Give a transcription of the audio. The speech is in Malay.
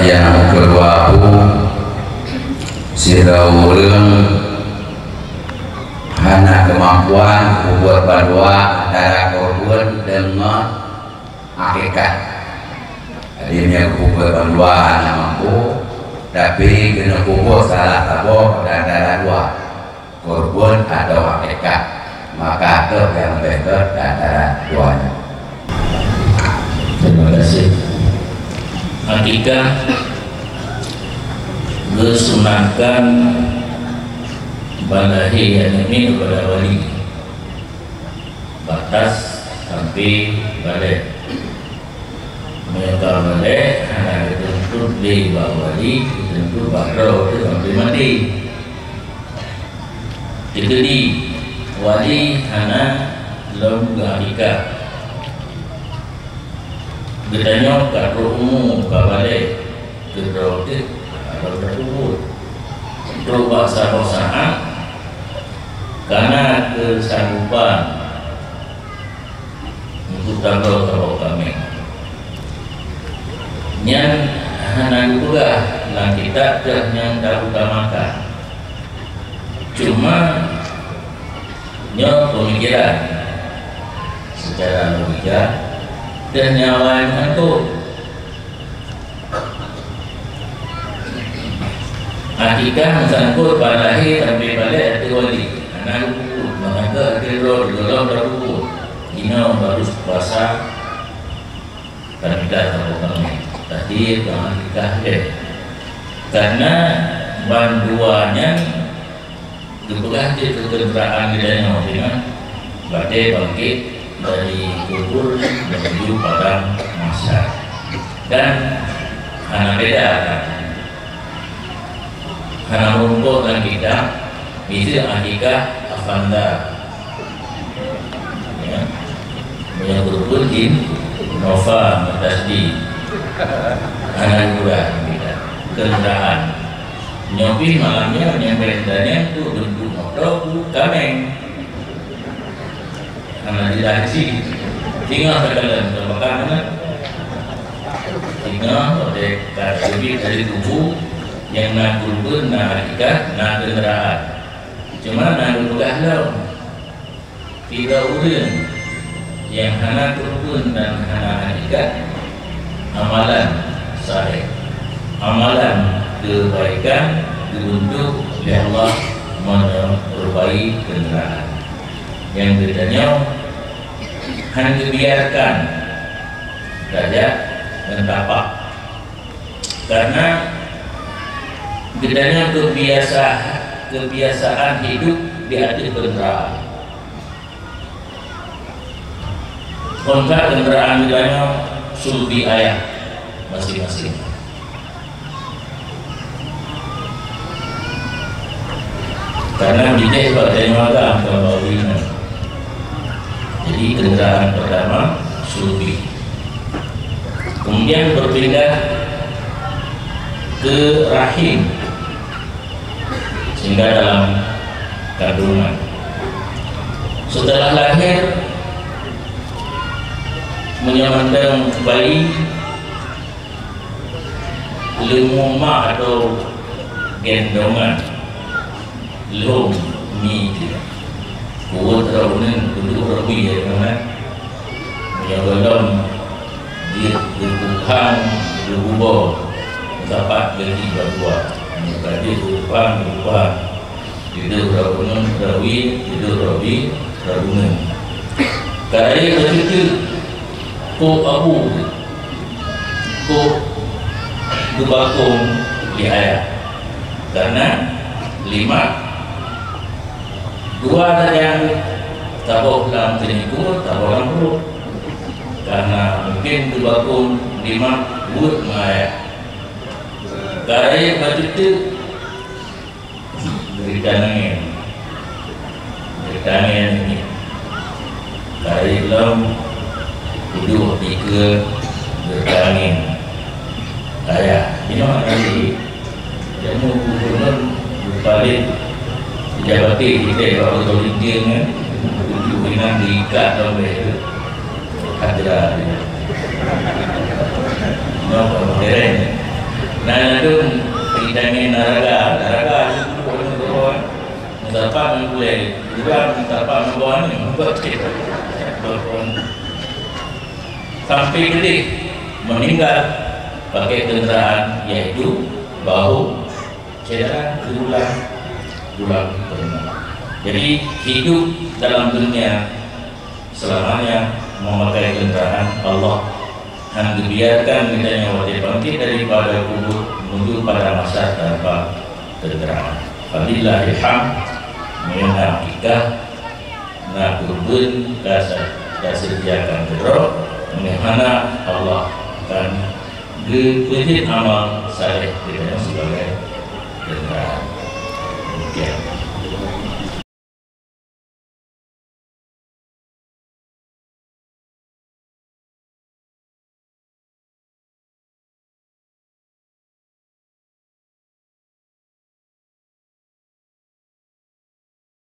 yang kedua siraureung hana kemampuan buat badua antara korban dengan hakikat. Adanya buat badua hana mampu tapi kena kubur salah tabur dan antara dua korban atau hakikat, maka itu yang better antara duanya. Terima kasih. Hakikat disunahkan balahi yang ini kepada wali, batas sampai balik. Mereka balik hanya dituntut di bawah wali, dituntut baru itu sampai mati. Jadi wali hanya belum hakikat. Bedanya kalau umum kabale terus atau terus untuk bahasa karena kesanggupan untuk tahu kami yang hanya juga yang kita yang tak utamakan cuma nyo pemikiran secara logika dan nyawa yang itu hakikat sangkut balahi sampai balik itu wali anak hukum mengata kira dalam hukum ina baru puasa dan tidak tahu kami tadi hakikat karena banduannya dipegang di kendaraan gedanya dengan badai bangkit dari kubur menuju padang mahsyar dan hanya beda hanya rumput dan kita bisa hakikat afanda ya yang berpulkin nova matasdi hanya juga beda kendaraan nyopi malamnya yang perintahnya itu bentuk motor kameng karena dilaci tinggal sekalian terbakar tinggal oleh lebih dari tubuh yang nak kulbun, nak hakikat, nak kenderaan cuma nak kulbun lah tidak urun yang hana kulbun dan hana hakikat amalan sahih amalan kebaikan diunjuk oleh Allah memperbaiki kenderaan yang bedanya hanya biarkan saja dan tapak karena bedanya kebiasaan hidup di atas kendaraan kontrak kendaraan bedanya sulbi ayah masing-masing karena bijak sebagai maga kalau ini jadi kendaraan pertama sulbi kemudian berpindah ke rahim sehingga dalam kandungan setelah lahir menyandang bayi lemuma atau gendongan lom mi kuat raunan duduk rabi ya kan yang dalam dia berbukaan berubah dapat jadi berdua jadi berubah hidup raunan rawi hidup rabi raunan karena begitu ko abu ko dubakung di ayat karena 5 dua yang tabok dalam teniku tabok dalam perut karena mungkin dubakung 5 buat mengayat karena baju itu beritangan ini karena dalam hidup 3 bertangin ayah ini mana tadi dan menggunakan berbalik dijabati kita kalau tolingnya tujuan diikat oleh hadra nyok modern. Nah itu kita naraga itu orang mendapat boleh juga mendapat membawa ni membuat kita sampai gede meninggal pakai kendaraan yaitu bau cedera tulang. Jadi hidup dalam dunia selamanya memakai kendaraan Allah yang dibiarkan misalnya wajib bangkit daripada kubur menuju pada masa tanpa kendaraan. Fadillah ilham mengenal ikah na kurbun dasarkan kedrok bagaimana Allah akan berjid amal saleh kita sebagai kendaraan. Demikian.